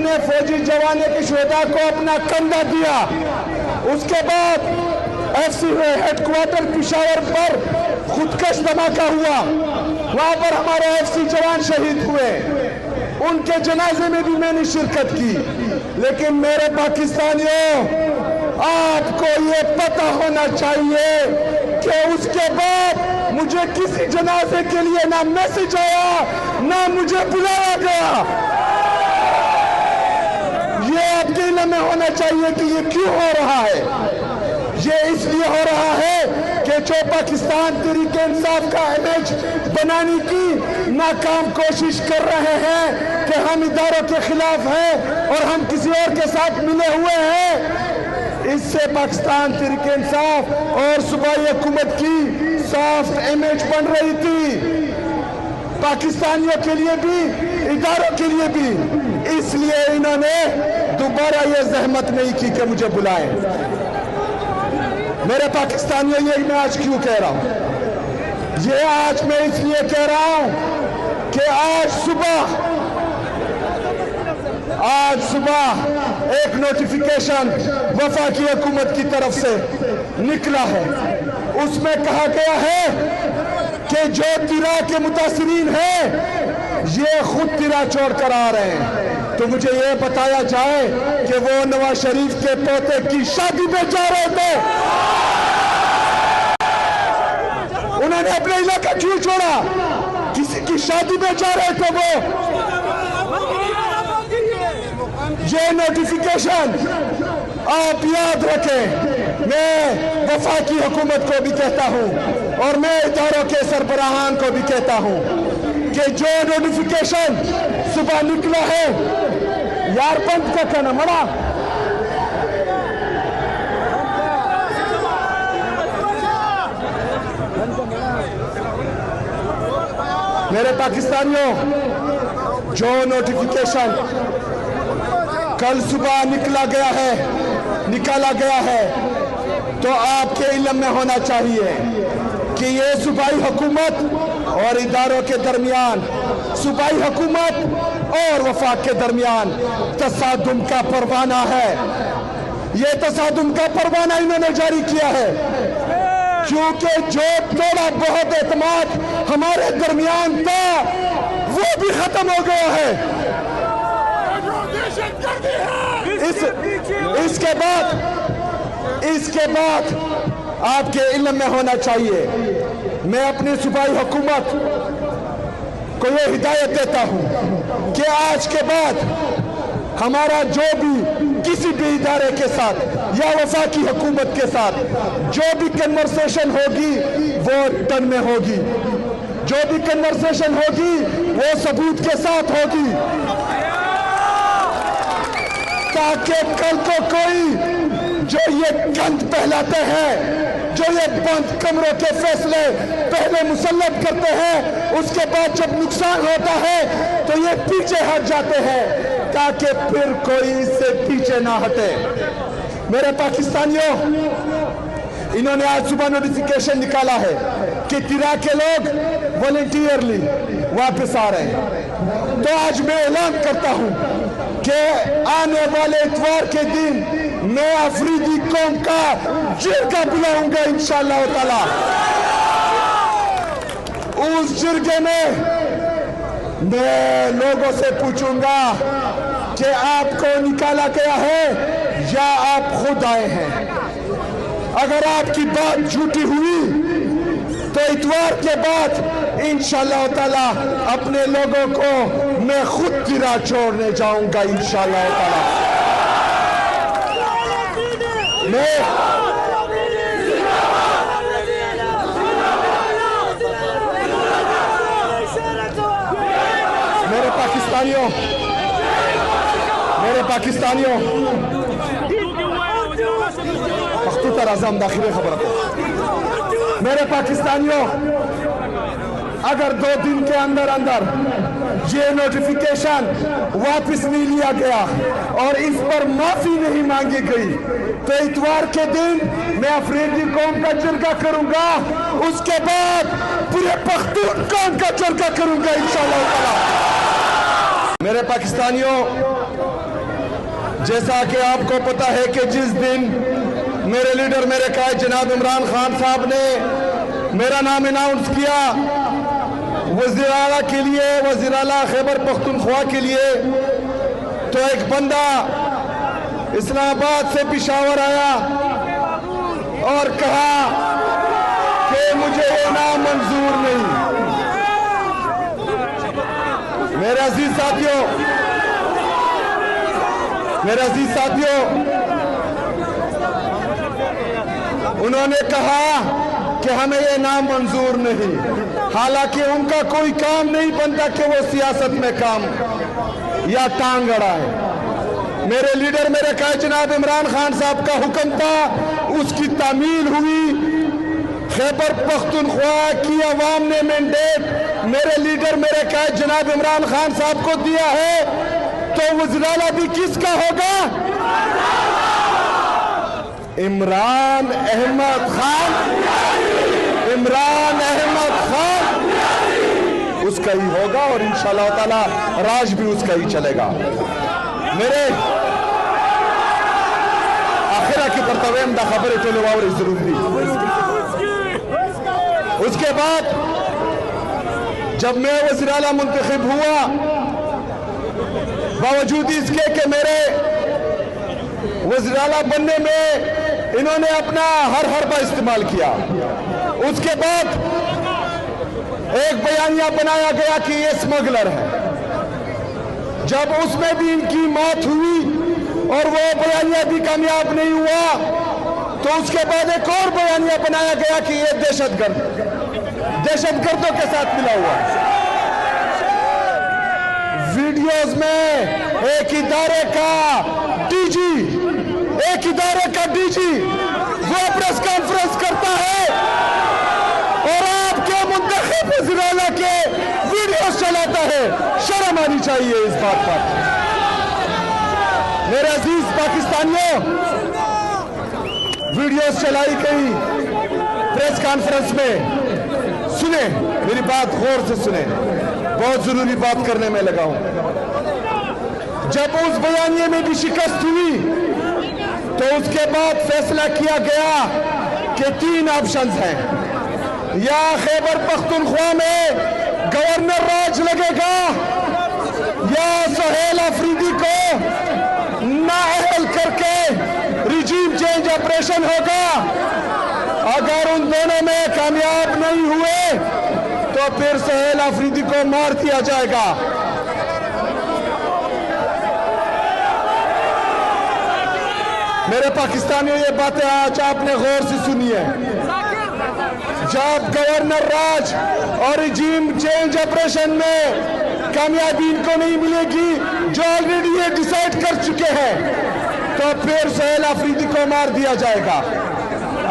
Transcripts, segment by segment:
अपने फौजी जवानों के शोहदा को अपना कंधा दिया। उसके बाद FC हेडक्वार्टर पिशावर पर खुदकश धमाका हुआ, वहां पर हमारे FC जवान शहीद हुए, उनके जनाजे में भी मैंने शिरकत की। लेकिन मेरे पाकिस्तानियों, आपको ये पता होना चाहिए कि उसके बाद मुझे किसी जनाजे के लिए ना मैसेज आया, ना मुझे बुलाया गया। ये आपके इल्म में होना चाहिए कि ये क्यों हो रहा है। ये इसलिए हो रहा है कि जो पाकिस्तान तहरीक इंसाफ का इमेज बनाने की नाकाम कोशिश कर रहे हैं कि हम इदारों के खिलाफ हैं और हम किसी और के साथ मिले हुए हैं, इससे पाकिस्तान तहरीक इंसाफ और सूबाई हुकूमत की सॉफ्ट इमेज बन रही थी, पाकिस्तानियों के लिए भी, इदारों के लिए भी। इसलिए इन्होंने दोबारा ये जहमत नहीं की कि मुझे बुलाएं। मेरे पाकिस्तानियों, ये मैं आज क्यों कह रहा हूं? ये आज मैं इसलिए कह रहा हूं कि आज सुबह एक नोटिफिकेशन वफाकी हुकूमत की तरफ से निकला है। उसमें कहा गया है कि जो तिरा के मुतासिरीन हैं ये खुद तिरा छोड़ कर आ रहे हैं। तो मुझे ये बताया जाए कि वो नवाज शरीफ के पोते की शादी में जा रहे थे, उन्होंने अपना इलाका क्यों छोड़ा? किसी की शादी में जा रहे थे वो। ये नोटिफिकेशन आप याद रखें। मैं वफाकी हुकूमत को भी कहता हूं और मैं इदारों के सरबराहान को भी कहता हूं कि जो नोटिफिकेशन सुबह निकला है, यार पंत का कहना मना, मेरे पाकिस्तानियों, जो नोटिफिकेशन कल सुबह निकाला गया है, तो आपके इल्म में होना चाहिए कि ये सूबाई हुकूमत और इदारों के दरमियान, सूबाई हुकूमत और वफाक के दरमियान तसादुम का परवाना है। ये तसादुम का परवाना इन्होंने जारी किया है क्योंकि जो थोड़ा बहुत एतमाद हमारे दरमियान था वो भी खत्म हो गया है। इसके बाद आपके इल्म में होना चाहिए, मैं अपनी सूबाई हुकूमत को ये हिदायत देता हूं कि आज के बाद हमारा जो भी किसी भी इदारे के साथ या वफाकी हुकूमत के साथ जो भी कन्वर्सेशन होगी वो रिटर्न में होगी, जो भी कन्वर्सेशन होगी वो सबूत के साथ होगी, ताकि कल को कोई जो ये गंद फैलाते हैं, जो ये बंद कमरों के फैसले पहले मुसल्लत करते हैं, उसके बाद जब नुकसान होता है तो ये पीछे हट जाते हैं ताकि फिर कोई इससे पीछे ना हटे। मेरे पाकिस्तानियों, इन्होंने आज सुबह नोटिफिकेशन निकाला है कि तिरा के लोग वॉलंटियरली वापस आ रहे हैं। तो आज मैं ऐलान करता हूं कि आने वाले इतवार के दिन मैं अफरीदी कौम का जिरगा बुलाऊंगा इंशाअल्लाह ताला। उस जिरगे में मैं लोगों से पूछूंगा कि आपको निकाला गया है या आप खुद आए हैं। अगर आपकी बात झूठी हुई तो इतवार के बाद इंशाअल्लाह ताला अपने लोगों को मैं खुद तिरा छोड़ने जाऊंगा इंशाअल्लाह ताला। मेरे पाकिस्तानियों पख्तूता राज़म दाखिले खबर को, मेरे पाकिस्तानियों, अगर 2 दिन के अंदर अंदर ये नोटिफिकेशन वापस नहीं लिया गया और इस पर माफी नहीं मांगी गई तो इतवार के दिन मैं अफरीदी कौम का जिरगा करूंगा, उसके बाद पूरे पख्तून कौम का जिरगा करूंगा इंशाअल्लाह ताला। मेरे पाकिस्तानियों, جیسا کہ آپ کو پتا ہے کہ جس دن میرے لیڈر میرے قائد جناب عمران خان صاحب نے میرا نام اناؤنس کیا وزیر اعلیٰ کے لیے، وزیر اعلیٰ خیبر پختونخوا کے لیے، تو ایک بندہ اسلام آباد سے پشاور آیا اور کہا کہ مجھے یہ نام منظور نہیں۔ میرے عزیز ساتھیوں، انہوں نے کہا کہ ہمیں یہ نام منظور نہیں، حالانکہ ان کا کوئی کام نہیں بنتا کہ وہ سیاست میں کام یا ٹانگ اڑائے۔ میرے لیڈر میرے قائد جناب عمران خان صاحب کا حکم تھا، اس کی تعمیل ہوئی، خیبر پختونخوا کی عوام نے مینڈیٹ میرے لیڈر میرے قائد جناب عمران خان صاحب کو دیا ہے، تو وزیر اعلیٰ بھی کس کا ہوگا؟ عمران احمد خان، اس کا ہی ہوگا، اور انشاءاللہ تعالی راج بھی اس کا ہی چلے گا۔ میرے آخرہ کی پرتویم دا خبر چلو اور ضرور دی۔ اس کے بعد جب میں وزیر اعلیٰ منتخب ہوا، باوجود اس کے کہ میرے وزیر اعلیٰ بننے میں انہوں نے اپنا ہر حربہ استعمال کیا، اس کے بعد ایک بیانیہ بنایا گیا کہ یہ اسمگلر ہے۔ جب اس میں بھی ان کی موت ہوئی اور وہ بیانیہ بھی کامیاب نہیں ہوا، تو اس کے بعد ایک اور بیانیہ بنایا گیا کہ یہ دہشت گردوں کے ساتھ ملا ہوا ہے۔ ویڈیوز میں ایک ادارے کا ڈی جی وہ پریس کانفرنس کرتا ہے اور آپ کے منتخب وزیر اعلیٰ کے ویڈیوز چلاتا ہے۔ شرم آنی چاہیے اس بات پر۔ میرے عزیز پاکستانیوں، ویڈیوز چلائی گئی پریس کانفرنس میں، سنیں میری بات غور سے سنیں، بہت ضروری بات کرنے میں لگا ہوں۔ جب اس بیانیے میں بھی شکست ہوئی تو اس کے بعد فیصلہ کیا گیا کہ 3 آپشنز ہیں، یا خیبر پختونخوا میں گورنر راج لگے گا، یا سہیل آفریدی کو نااہل کر کے ریجیم چینج آپریشن ہوگا۔ اگر ان دونوں میں کامیاب نہیں ہوئے تو پھر سہیل آفریدی کو مار دیا جائے گا۔ میرے پاکستانیوں، یہ باتیں آج آپ نے غور سے سنی ہے۔ جب گورنر راج اور ریجیم چینج آپریشن میں کامیابی ان کو نہیں ملے گی، جو آلریڈی یہ ڈیسائیڈ کر چکے ہیں، تو پھر سہیل آفریدی کو مار دیا جائے گا۔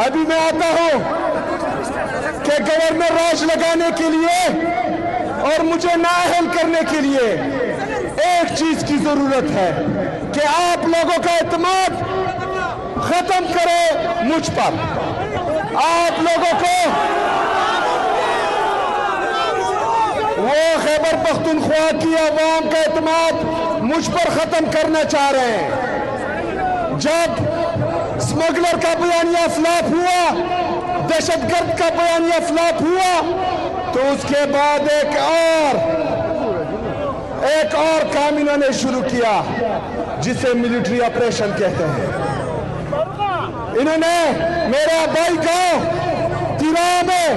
ابھی میں آتا ہوں کہ گورنر راج لگانے کے لیے اور مجھے نااہل کرنے کے لیے ایک چیز کی ضرورت ہے کہ آپ لوگوں کا اعتماد ختم کرے مجھ پر۔ آپ لوگوں کو وہ خیبر پختونخوا کی عوام کا اعتماد مجھ پر ختم کرنا چاہ رہے ہیں۔ جب اسمگلر کا بیانیہ فلاپ ہوا، دہشت گرد کا بیانیہ فلاپ ہوا، تو اس کے بعد ایک اور کام انہوں نے شروع کیا جسے ملٹری آپریشن کہتے ہیں۔ انہوں نے میرے آبائی گاؤں تیرا میں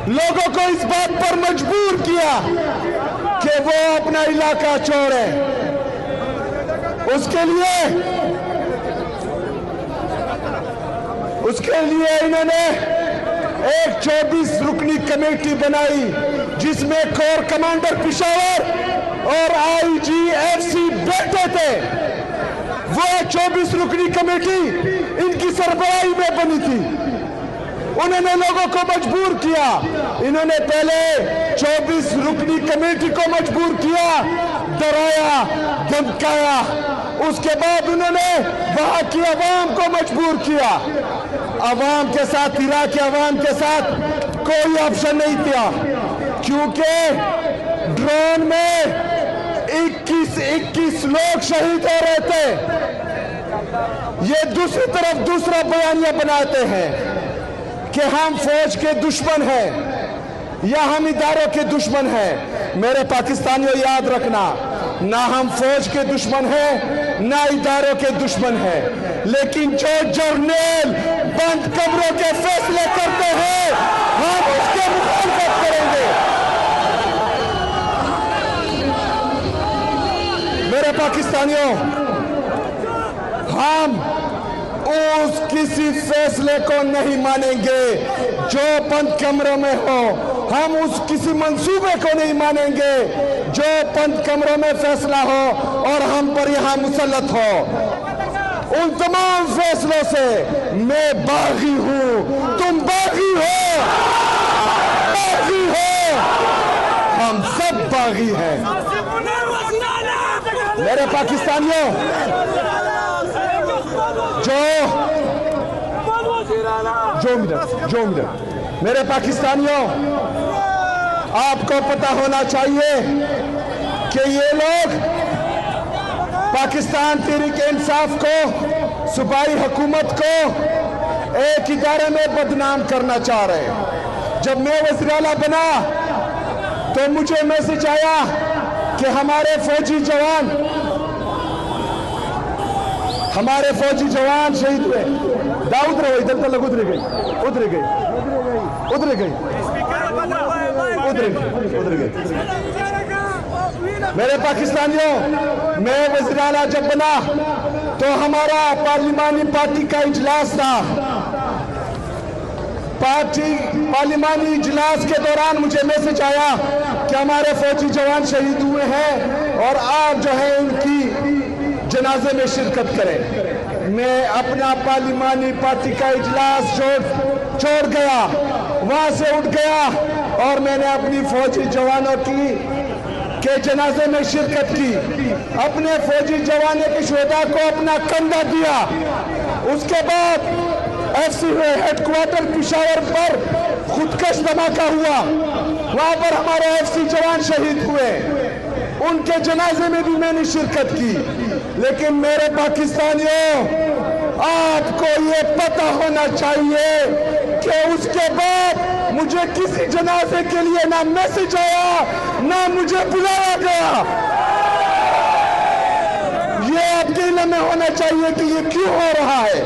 لوگوں کو اس بات پر مجبور کیا کہ وہ اپنا علاقہ چھوڑیں۔ اس کے لیے انہوں نے ایک 24 رکنی کمیٹی بنائی، جس میں کور کمانڈر پشاور اور IGFC بیٹھے تھے۔ وہ 24 رکنی کمیٹی ان کی سربراہی میں بنی تھی۔ انہوں نے لوگوں کو مجبور کیا، انہوں نے پہلے 24 رکنی کمیٹی کو مجبور کیا، ڈرایا، دھمکایا، اس کے بعد انہوں نے وہاں کی عوام کو مجبور کیا۔ عوام کے ساتھ، عراق کے عوام کے ساتھ کوئی آپشن نہیں تھا، کیونکہ ڈرون میں 21 लोग शहीद हो रहे थे। ये दूसरी तरफ दूसरा बयानिया बनाते हैं कि हम फौज के दुश्मन हैं या हम इदारों के दुश्मन हैं। मेरे पाकिस्तानियों याद रखना, ना हम फौज के दुश्मन हैं ना इदारों के दुश्मन हैं, लेकिन जो जर्नल बंद कमरों के फैसले करते हैं हम उसके मुखालफत करेंगे। मेरे पाकिस्तानियों, हम उस किसी फैसले को नहीं मानेंगे जो बंद कमरों में हो। हम उस किसी मंसूबे को नहीं मानेंगे जो बंद कमरों में फैसला हो और हम पर यहाँ मुसल्लत हो। उन तमाम फैसलों से मैं बागी हूँ, तुम बागी हो, बागी हो, हम सब बागी हैं। मेरे पाकिस्तानियों, जो मिनट मेरे पाकिस्तानियों, आपको पता होना चाहिए कि ये लोग पाकिस्तान तहरीक इंसाफ को, सूबाई हुकूमत को एक इदारे में बदनाम करना चाह रहे हैं। जब मैं वज़ीर आला बना तो मुझे मैसेज आया कि हमारे फौजी जवान शहीद हुए। दाऊद रहो, इधर तक उधर गई। मेरे पाकिस्तानियों, मैं वज़ीर आला जब बना तो हमारा पार्लिमानी पार्टी का इजलास था। पार्लिमानी इजलास के दौरान मुझे मैसेज आया कि हमारे फौजी जवान शहीद हुए हैं और आप जो है उनकी जनाजे में शिरकत करें। मैं अपना पार्लिमानी पार्टी का इजलास छोड़ गया, वहां से उठ गया और मैंने अपनी फौजी जवानों के जनाजे में शिरकत की। अपने फौजी जवानों के शुहदा को अपना कंधा दिया। उसके बाद FC हेडक्वार्टर पिशावर पर खुदकश धमाका हुआ, वहां पर हमारे FC जवान शहीद हुए। उनके जनाजे में भी मैंने शिरकत की। लेकिन मेरे पाकिस्तानियों, आपको ये पता होना चाहिए कि उसके बाद मुझे किसी जनाजे के लिए ना मैसेज आया ना मुझे बुलाया गया। ये आपके इल्म में होना चाहिए कि ये क्यों हो रहा है।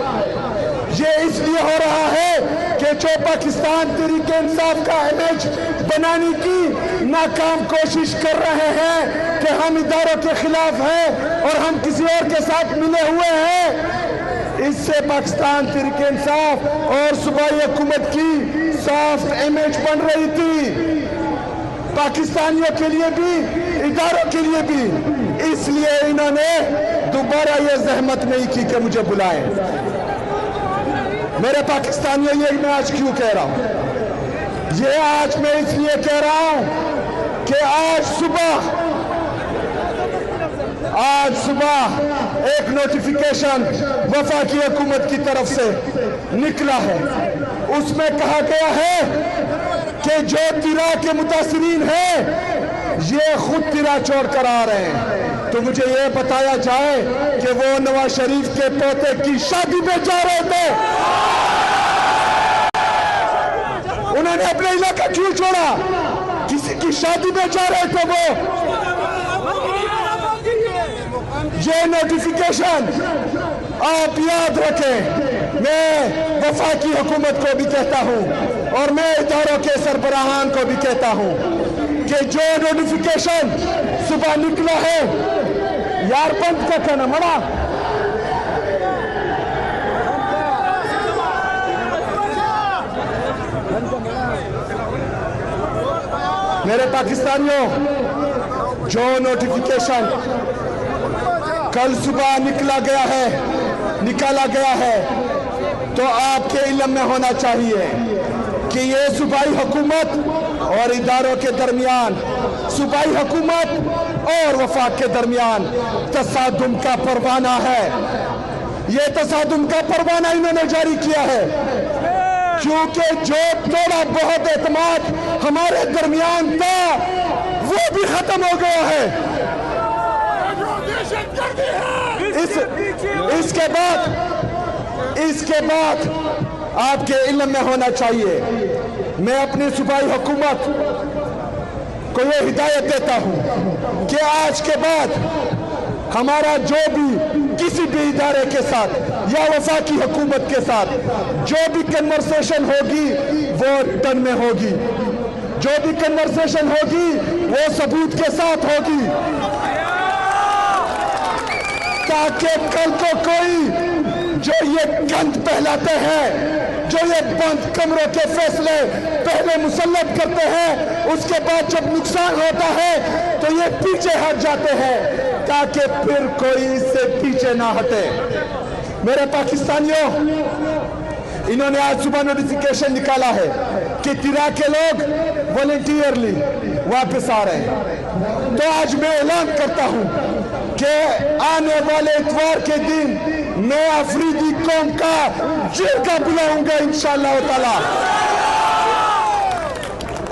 ये इसलिए हो रहा है कि जो पाकिस्तान तहरीक इंसाफ का इमेज बनाने की नाकाम कोशिश कर रहे हैं कि हम इदारों के खिलाफ हैं और हम किसी और के साथ मिले हुए हैं, इससे पाकिस्तान तहरीक इंसाफ और सूबाई हुकूमत की सॉफ्ट इमेज बन रही थी, पाकिस्तानियों के लिए भी इदारों के लिए भी। इसलिए इन्होंने दोबारा ये जहमत नहीं की कि मुझे बुलाएं। मेरे पाकिस्तानियों, ये मैं आज क्यों कह रहा हूं? ये आज मैं इसलिए कह रहा हूं कि आज सुबह एक नोटिफिकेशन वफाकी हुकूमत की तरफ से निकला है। उसमें कहा गया है कि जो तिरा के मुतासिरीन हैं ये खुद तिरा छोड़ कर आ रहे हैं। तो मुझे ये बताया जाए कि वो नवाज शरीफ के पोते की शादी में जा रहे थे, उन्होंने अपना इलाका क्यों छोड़ा? किसी की शादी में जा रहे थे वो। ये नोटिफिकेशन आप याद रखें। मैं वफाकी हुकूमत को भी कहता हूं और मैं इदारों के सरबराहान को भी कहता हूं कि जो नोटिफिकेशन सुबह निकला है, यार पंथ का कहना मना, मेरे पाकिस्तानियों, जो नोटिफिकेशन कल सुबह निकाला गया है तो आपके इल्म में होना चाहिए कि ये सूबाई हुकूमत और इदारों के दरमियान, सूबाई हुकूमत और वफाक के दरमियान तसादुम का परवाना है। ये तसादुम का परवाना इन्होंने जारी किया है क्योंकि जो थोड़ा बहुत एतमाद हमारे दरमियान था वो भी खत्म हो गया है। इसके बाद आपके इल्म में होना चाहिए। मैं अपनी सूबाई हुकूमत को ये हिदायत देता हूँ कि आज के बाद हमारा जो भी किसी भी इदारे के साथ या वफाकी हुकूमत के साथ जो भी कन्वर्सेशन होगी वो रिटर्न में होगी, जो भी कन्वर्सेशन होगी वो सबूत के साथ होगी, ताकि कल को कोई जो ये गंद फैलाते हैं, जो ये बंद कमरों के फैसले पहले मुसल्लत करते हैं, उसके बाद जब नुकसान होता है तो ये पीछे हट जाते हैं, ताकि फिर कोई इससे पीछे ना हटे। मेरे पाकिस्तानियों, इन्होंने आज सुबह नोटिफिकेशन निकाला है कि तिरा के लोग वॉलंटियरली वापस आ रहे हैं। तो आज मैं ऐलान करता हूं कि आने वाले इतवार के दिन मैं अफरीदी कौम का जिरगा बुलाऊंगा इंशाअल्लाह ताला।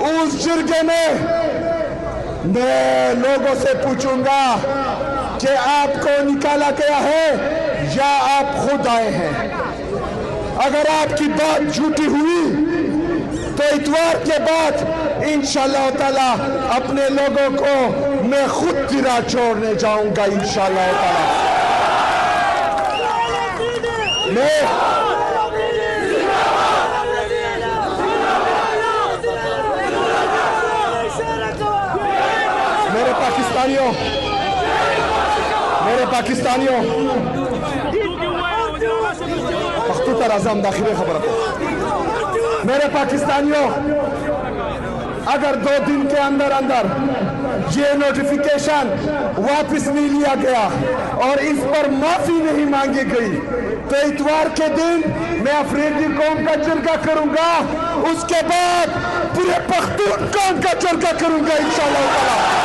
उस जिरगे में मैं लोगों से पूछूंगा कि आपको निकाला गया है या आप खुद आए हैं। अगर आपकी बात झूठी हुई तो इतवार के बाद इंशाअल्लाह ताला अपने लोगों को मैं खुद तिरा छोड़ने जाऊंगा इंशाअल्लाह ताला। मेरे पाकिस्तानियों मेरे पाकिस्तानियों, अगर 2 दिन के अंदर अंदर ये नोटिफिकेशन वापस नहीं लिया गया और इस पर माफी नहीं मांगी गई तो इतवार के दिन मैं अफरीदी कौम का जिरगा करूंगा, उसके बाद पूरे पख्तून कौम का जिरगा करूंगा इंशाअल्लाह ताला।